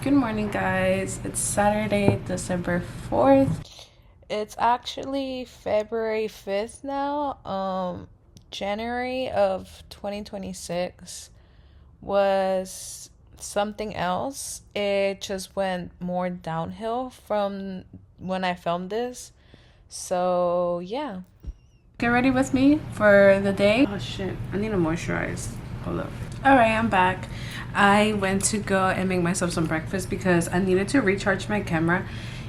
Good morning, guys. It's Saturday, December 4th. It's actually February 5th now. January of 2026 was something else. It just went more downhill from when I filmed this. So, yeah. Get ready with me for the day. Oh shit, I need to moisturize. Hold up. Alright, I'm back. I went to go and make myself some breakfast because I needed to recharge my camera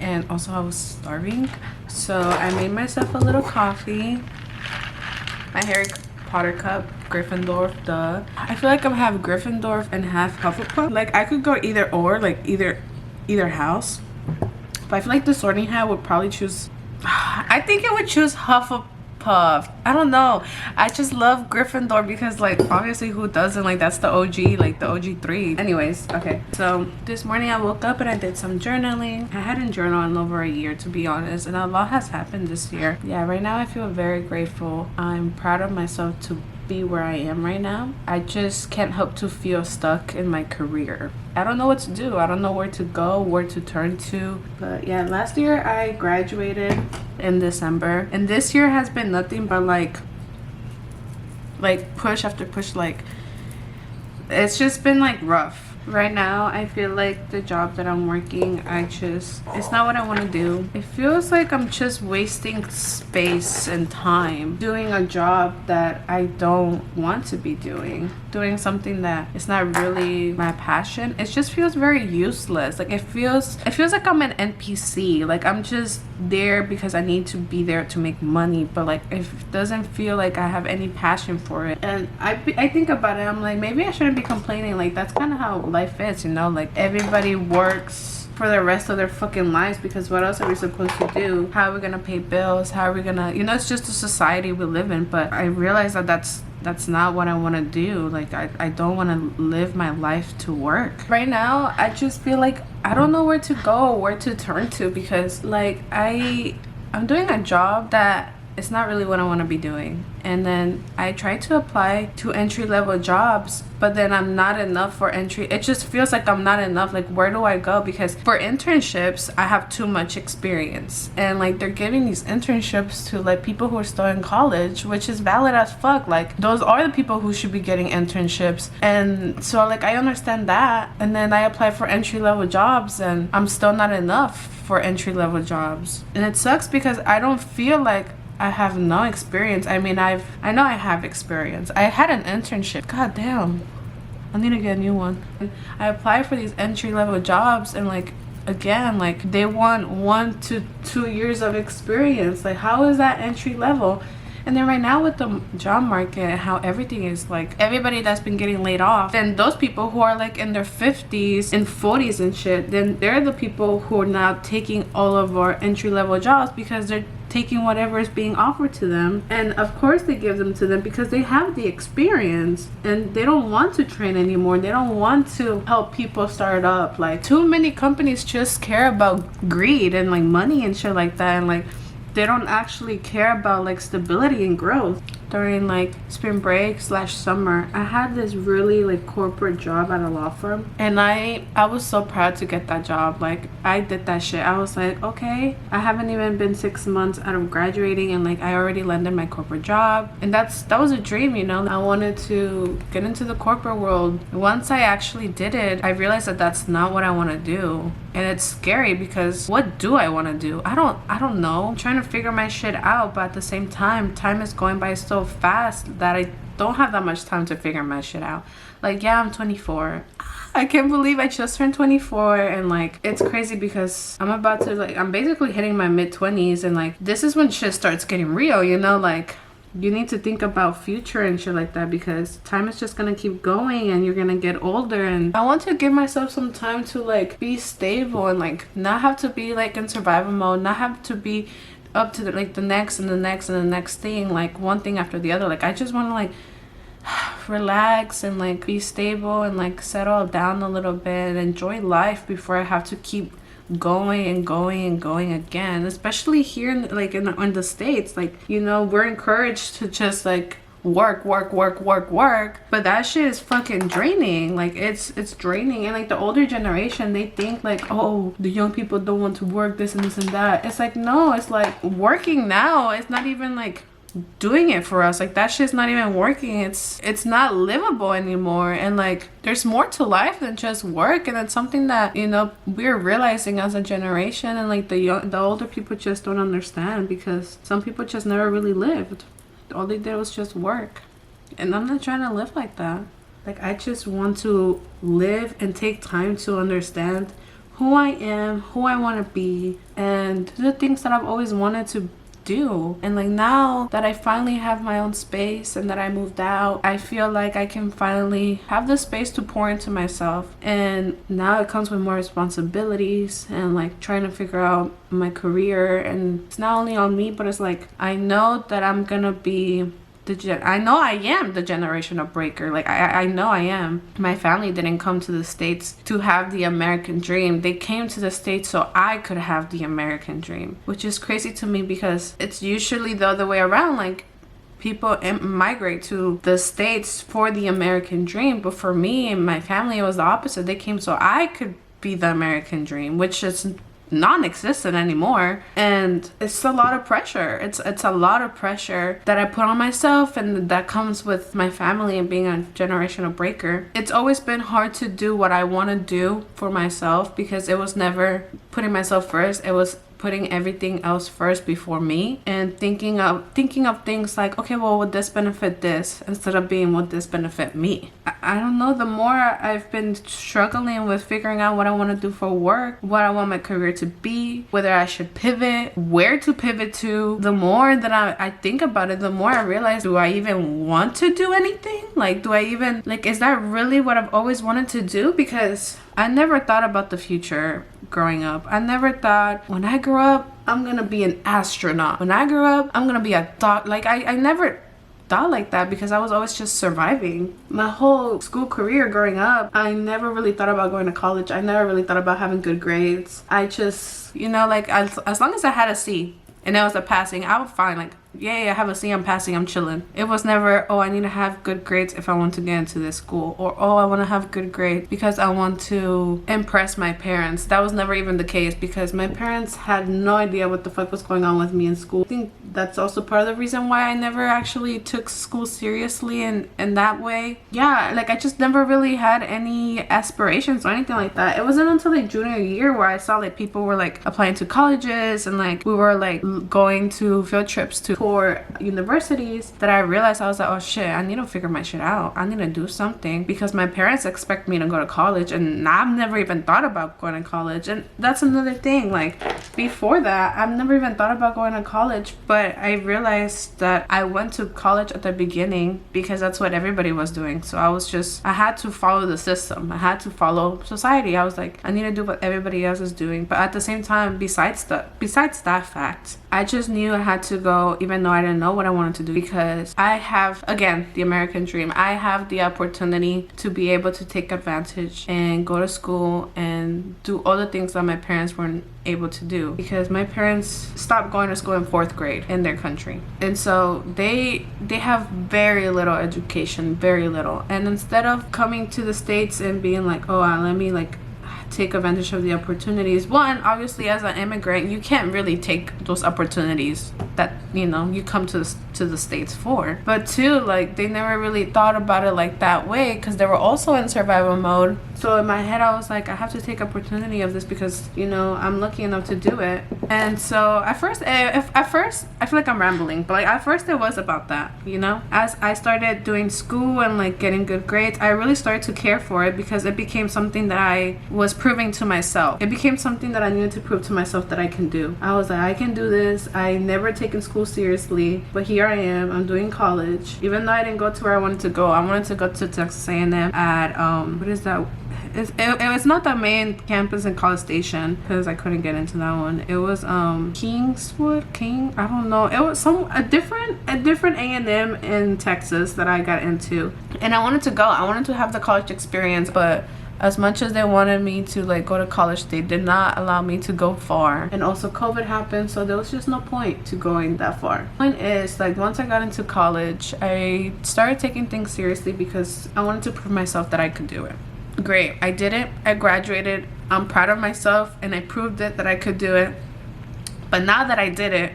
and also I was starving. So I made myself a little coffee. My Harry Potter cup, Gryffindor, duh. I feel like I'm half Gryffindor and half Hufflepuff. Like I could go either or, like either house. But I feel like the sorting hat would probably choose I think it would choose Hufflepuff. I don't know. I just love Gryffindor because like obviously who doesn't, like that's the OG, like the OG 3. Anyways, okay. So this morning I woke up and I did some journaling. I hadn't journaled in over a year, to be honest, and a lot has happened this year. Yeah, right now I feel very grateful. I'm proud of myself to be where I am right now. I just can't help to feel stuck in my career. I don't know what to do. I don't know where to go, where to turn to. But yeah, last year I graduated in December, and this year has been nothing but like push after push. Like it's just been like rough. Right now I feel like the job that I'm working, it's not what I want to do. It feels like I'm just wasting space and time doing a job that I don't want to be doing something that is not really my passion. It just feels very useless. Like it feels like I'm an NPC. Like I'm just there because I need to be there to make money, but like it doesn't feel like I have any passion for it. And I think about it, I'm like, maybe I shouldn't be complaining. Like that's kind of how life is, you know? Like everybody works for the rest of their fucking lives because what else are we supposed to do? How are we gonna pay bills? How are we gonna, you know, it's just the society we live in. But I realize that that's not what I want to do. Like I don't want to live my life to work. Right now I just feel like I don't know where to go, where to turn to, because like I'm doing a job that it's not really what I want to be doing. And then I try to apply to entry-level jobs, but then I'm not enough for entry. It just feels like I'm not enough. Like where do I go? Because for internships I have too much experience, and like they're giving these internships to like people who are still in college, which is valid as fuck. Like those are the people who should be getting internships. And so like I understand that, and then I apply for entry-level jobs and I'm still not enough for entry-level jobs. And it sucks because I don't feel like I have no experience. I mean, I know I have experience. I had an internship. God damn. I need to get a new one. I applied for these entry-level jobs and like again, like they want 1 to 2 years of experience. Like how is that entry level? And then right now with the job market, how everything is, like everybody that's been getting laid off, then those people who are like in their 50s and 40s and shit, then they're the people who are now taking all of our entry-level jobs because they're taking whatever is being offered to them. And of course they give them to them because they have the experience and they don't want to train anymore. They don't want to help people start up. Like too many companies just care about greed and like money and shit like that, and like they don't actually care about like stability and growth. During like spring break / summer, I had this really like corporate job at a law firm, and I was so proud to get that job. Like I did that shit. I was like, okay, I haven't even been 6 months out of graduating and like I already landed my corporate job. And that was a dream, you know. I wanted to get into the corporate world. Once I actually did it, I realized that that's not what I want to do. And it's scary because what do I want to do? I don't know. I'm trying to figure my shit out, but at the same time is going by so fast that I don't have that much time to figure my shit out. Like yeah, I'm 24. I can't believe I just turned 24, and like it's crazy because I'm basically hitting my mid-20s, and like this is when shit starts getting real, you know. Like you need to think about future and shit like that because time is just gonna keep going and you're gonna get older. And I want to give myself some time to like be stable and like not have to be like in survival mode, not have to be up to the next and the next and the next thing, like one thing after the other. Like I just want to like relax and like be stable and like settle down a little bit and enjoy life before I have to keep going and going and going again. Especially here in the States, like, you know, we're encouraged to just like work, but that shit is fucking draining. Like it's draining. And like the older generation, they think like, oh, the young people don't want to work, this and this and that. It's like, no, it's like working now, it's not even like doing it for us. Like that shit's not even working. It's not livable anymore. And like there's more to life than just work, and it's something that, you know, we're realizing as a generation. And like the older people just don't understand, because some people just never really lived. All they did was just work. And I'm not trying to live like that. Like I just want to live and take time to understand who I am, who I want to be, and the things that I've always wanted to do. And like now that I finally have my own space and that I moved out, I feel like I can finally have the space to pour into myself. And now it comes with more responsibilities and like trying to figure out my career. And it's not only on me, but it's like I know that I'm gonna be I know I am the generational breaker. Like I know I am. My family didn't come to the States to have the American dream. They came to the States so I could have the American dream, which is crazy to me because it's usually the other way around. Like people migrate to the States for the American dream, but for me and my family, it was the opposite. They came so I could be the American dream, which is non-existent anymore. And it's a lot of pressure. It's a lot of pressure that I put on myself, and that comes with my family and being a generational breaker. It's always been hard to do what I want to do for myself, because it was never putting myself first. It was putting everything else first before me, and thinking of things like, okay, well, would this benefit this, instead of being, would this benefit me? I don't know. The more I've been struggling with figuring out what I want to do for work, what I want my career to be, whether I should pivot, where to pivot to, the more that I think about it, the more I realize, do I even want to do anything? Like, do I even, like, is that really what I've always wanted to do? Because I never thought about the future growing up. I never thought, when I grow up, I'm gonna be an astronaut. When I grow up, I'm gonna be a doc. Like, I never thought like that, because I was always just surviving. My whole school career growing up, I never really thought about going to college. I never really thought about having good grades. I just, you know, like, as long as I had a C and it was a passing, I was fine. Like, yeah, I have a C, I'm passing, I'm chilling. It was never, oh, I need to have good grades if I want to get into this school, or oh, I want to have good grades because I want to impress my parents. That was never even the case, because my parents had no idea what the fuck was going on with me in school. I think that's also part of the reason why I never actually took school seriously in that way. Yeah, like I just never really had any aspirations or anything like that. It wasn't until like junior year where I saw like people were like applying to colleges, and like we were like going to field trips to for universities, that I realized, I was like, oh shit, I need to figure my shit out. I need to do something, because my parents expect me to go to college, and I've never even thought about going to college. And that's another thing. Like before that, I've never even thought about going to college, but I realized that I went to college at the beginning because that's what everybody was doing. So I had to follow the system. I had to follow society. I was like, I need to do what everybody else is doing. But at the same time, besides that fact, I just knew I had to go, even though I didn't know what I wanted to do, because I have, again, the American dream. I have the opportunity to be able to take advantage and go to school and do all the things that my parents weren't able to do, because my parents stopped going to school in 4th grade in their country. And so they have very little education, very little. And instead of coming to the States and being like, oh, let me like take advantage of the opportunities. One, obviously, as an immigrant, you can't really take those opportunities that, you know, you come to the States for. But two, like, they never really thought about it like that way, because they were also in survival mode. So in my head, I was like, I have to take opportunity of this, because, you know, I'm lucky enough to do it. And so at first, I feel like I'm rambling, but like at first it was about that, you know. As I started doing school and like getting good grades, I really started to care for it, because it became something that I was proving to myself. It became something that I needed to prove to myself that I can do. I was like, I can do this. I never taken school seriously, but here I am. I'm doing college, even though I didn't go to where I wanted to go. I wanted to go to Texas A&M at what is that? It's not the main campus in College Station, because I couldn't get into that one. It was I don't know. It was a different A&M in Texas that I got into, and I wanted to go. I wanted to have the college experience, but As much as they wanted me to like go to college, they did not allow me to go far. And also COVID happened, so there was just no point to going that far. Point is, like, once I got into college, I started taking things seriously because I wanted to prove myself that I could do it. Great, I did it. I graduated. I'm proud of myself, and I proved it that I could do it. But now that I did it,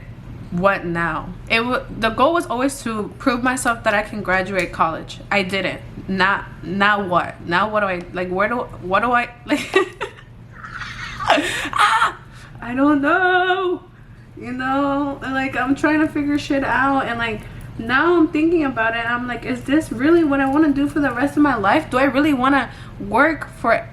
what now? The goal was always to prove myself that I can graduate college. I did it. Now what? Now what do I like? What do I like? I don't know. You know, and like I'm trying to figure shit out, and like now I'm thinking about it. I'm like, is this really what I want to do for the rest of my life? Do I really want to work for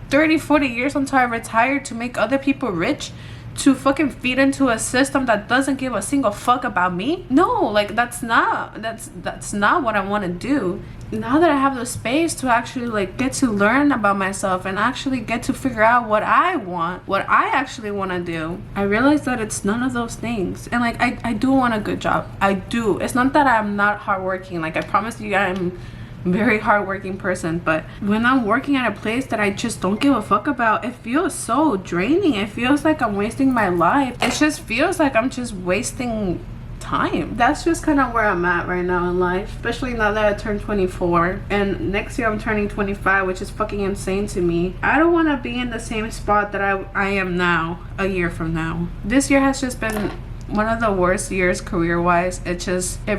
30-40 years until I retire to make other people rich? To fucking feed into a system that doesn't give a single fuck about me? No, like that's not what I want to do. Now that I have the space to actually like get to learn about myself and actually get to figure out what I want, what I actually want to do, I realize that it's none of those things. And like I do want a good job. I do. It's not that I'm not hardworking. Like I promise you, I'm very hardworking person, but when I'm working at a place that I just don't give a fuck about, it feels so draining. It feels like I'm wasting my life. It just feels like I'm just wasting time. That's just kind of where I'm at right now in life, especially now that I turned 24 and next year I'm turning 25, which is fucking insane to me. I don't want to be in the same spot that I am now a year from now. This year has just been one of the worst years career-wise. It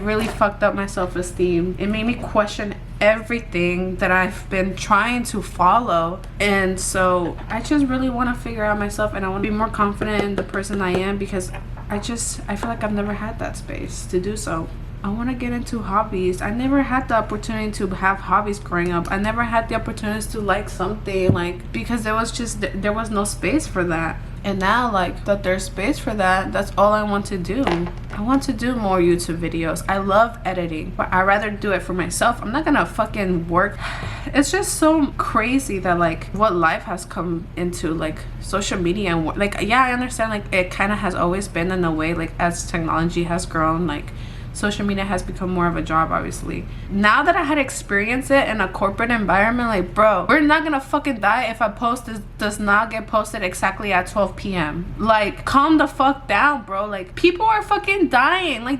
really fucked up my self-esteem. It made me question everything that I've been trying to follow, and so I just really want to figure out myself, and I want to be more confident in the person I am, because I feel like I've never had that space to do so. I want to get into hobbies. I never had the opportunity to have hobbies growing up. I never had the opportunities to like something, like, because there was no space for that. And now, like, that there's space for that, that's all I want to do. I want to do more YouTube videos. I love editing, but I'd rather do it for myself. I'm not gonna fucking work. It's just so crazy that, like, what life has come into, like, social media and like, yeah, I understand, like, it kind of has always been in a way, like, as technology has grown, like, social media has become more of a job, obviously. Now that I had experienced it in a corporate environment, like, bro, we're not gonna fucking die if a post does not get posted exactly at 12 p.m. Like, calm the fuck down, bro. Like, people are fucking dying. Like,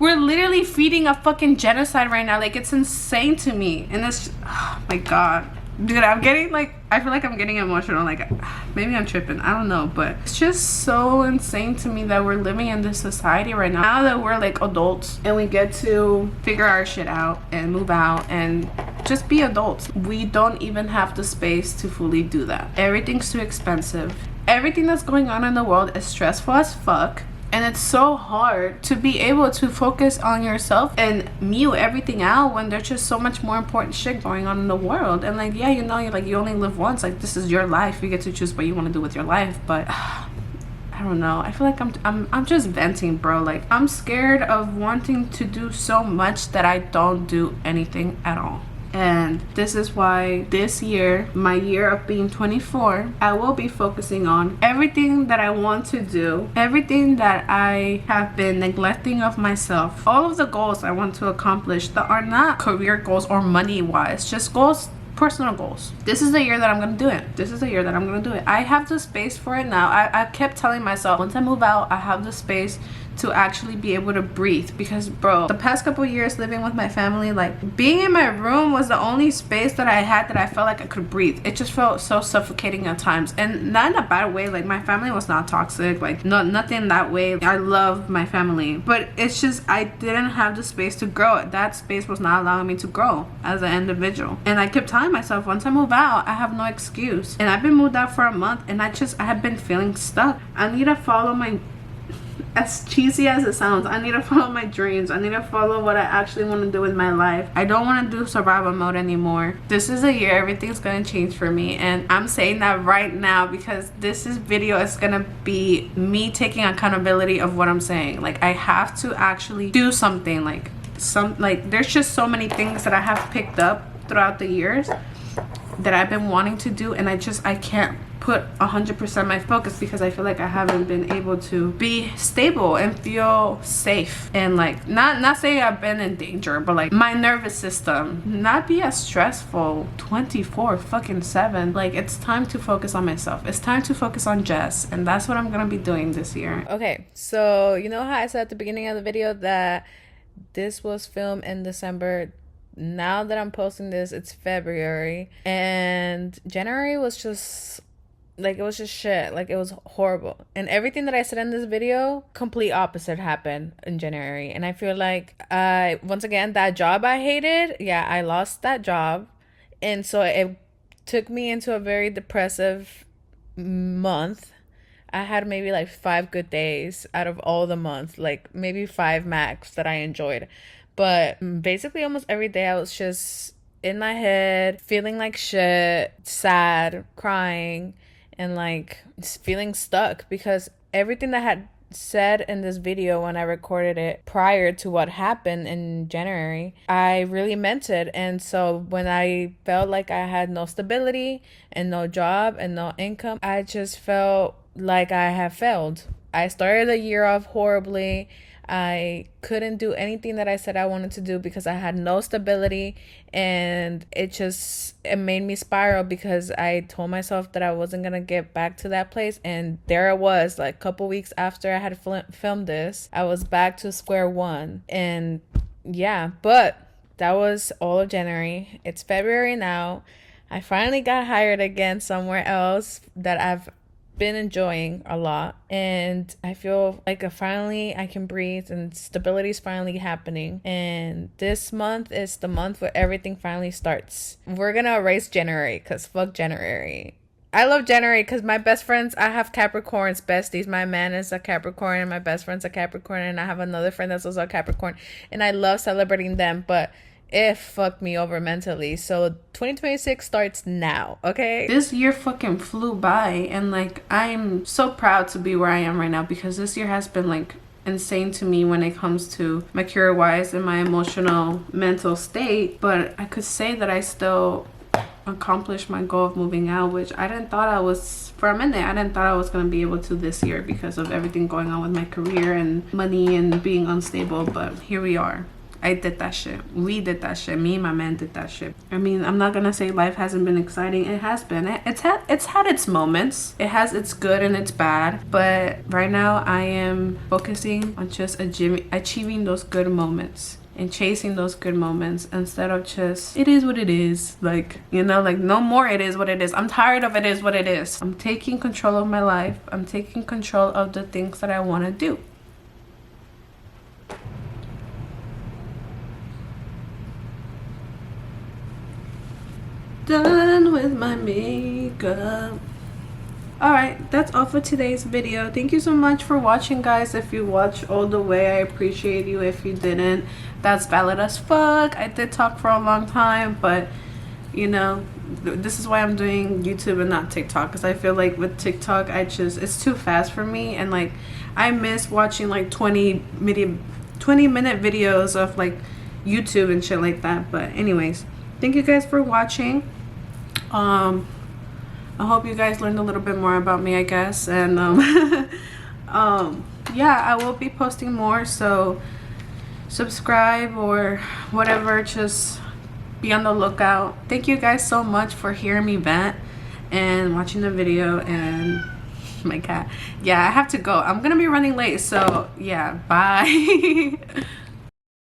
we're literally feeding a fucking genocide right now. Like, it's insane to me. And it's, oh my god. Dude, I'm getting, like, I feel like I'm getting emotional. Like, maybe I'm tripping, I don't know, but it's just so insane to me that we're living in this society right now that we're like adults and we get to figure our shit out and move out and just be adults. We don't even have the space to fully do that. Everything's too expensive. Everything that's going on in the world is stressful as fuck. And it's so hard to be able to focus on yourself and mute everything out when there's just so much more important shit going on in the world. And like, yeah, you know, you're like, you only live once. Like, this is your life. You get to choose what you want to do with your life. But I don't know. I feel like I'm just venting, bro. Like, I'm scared of wanting to do so much that I don't do anything at all. And this is why this year, my year of being 24, I will be focusing on everything that I want to do, everything that I have been neglecting of myself, all of the goals I want to accomplish that are not career goals or money wise, just goals, personal goals. This is the year that I'm gonna do it. This is the year that I'm gonna do it. I have the space for it now. I kept telling myself, once I move out, I have the space to actually be able to breathe, because bro, the past couple years living with my family, like, being in my room was the only space that I had that I felt like I could breathe. It just felt so suffocating at times, and not in a bad way. Like, my family was not toxic, like, nothing that way. I love my family, but it's just I didn't have the space to grow. That space was not allowing me to grow as an individual, and I kept telling myself, once I move out, I have no excuse. And I've been moved out for a month, and I have been feeling stuck. I need to follow my, as cheesy as it sounds, I need to follow my dreams. I need to follow what I actually want to do with my life. I don't want to do survival mode anymore. This is a year everything's gonna change for me, and I'm saying that right now because video is gonna be me taking accountability of what I'm saying. Like, I have to actually do something. Like, there's just so many things that I have picked up throughout the years that I've been wanting to do, and I can't put 100% my focus, because I feel like I haven't been able to be stable and feel safe, and like not saying I've been in danger, but like my nervous system not be as stressful 24/7. Like, it's time to focus on myself. It's time to focus on Jess, and that's what I'm gonna be doing this year. Okay, so you know how I said at the beginning of the video that this was filmed in December. Now that I'm posting this, it's February, and January was just like, it was just shit. Like, it was horrible, and everything that I said in this video, complete opposite happened in January. And I feel like once again, that job I hated, yeah, I lost that job, and so it took me into a very depressive month. I had maybe like 5 good days out of all the month, like maybe 5 max that I enjoyed. But basically almost every day I was just in my head, feeling like shit, sad, crying, and like feeling stuck, because everything that I had said in this video when I recorded it prior to what happened in January, I really meant it. And so when I felt like I had no stability and no job and no income, I just felt like I have failed. I started the year off horribly. I couldn't do anything that I said I wanted to do because I had no stability, and it made me spiral, because I told myself that I wasn't gonna get back to that place, and there I was, like a couple weeks after I had filmed this, I was back to square one. And yeah, but that was all of January. It's February now. I finally got hired again somewhere else that I've been enjoying a lot, and I feel like I can breathe, and stability is finally happening. And this month is the month where everything finally starts. We're gonna erase January, because fuck January. I love January because my best friends, I have Capricorns besties. My man is a Capricorn and my best friend's a Capricorn, and I have another friend that's also a Capricorn, and I love celebrating them, but it fucked me over mentally. So 2026 starts now, okay? This year fucking flew by, and like, I'm so proud to be where I am right now, because this year has been like insane to me when it comes to my career wise and my emotional mental state. But I could say that I still accomplished my goal of moving out, which I didn't thought I was, for a minute I didn't thought I was going to be able to this year because of everything going on with my career and money and being unstable. But here we are. I did that shit. We did that shit. Me and my man did that shit. I mean, I'm not gonna say life hasn't been exciting. It has been. It's had its moments. It has its good and its bad. But right now, I am focusing on just achieving those good moments and chasing those good moments, instead of just, it is what it is. Like, you know, like, no more it is what it is. I'm tired of it is what it is. I'm taking control of my life. I'm taking control of the things that I want to do. Done with my makeup. Alright, that's all for today's video. Thank you so much for watching, guys. If you watched all the way, I appreciate you. If you didn't, that's valid as fuck. I did talk for a long time, but you know, this is why I'm doing YouTube and not TikTok, because I feel like with TikTok, it's too fast for me, and like, I miss watching like 20-minute videos of like YouTube and shit like that. But anyways, thank you guys for watching. I hope you guys learned a little bit more about me, I guess. And yeah, I will be posting more, so subscribe or whatever, just be on the lookout. Thank you guys so much for hearing me vent and watching the video. And my cat, yeah, I have to go. I'm gonna be running late, so yeah, bye.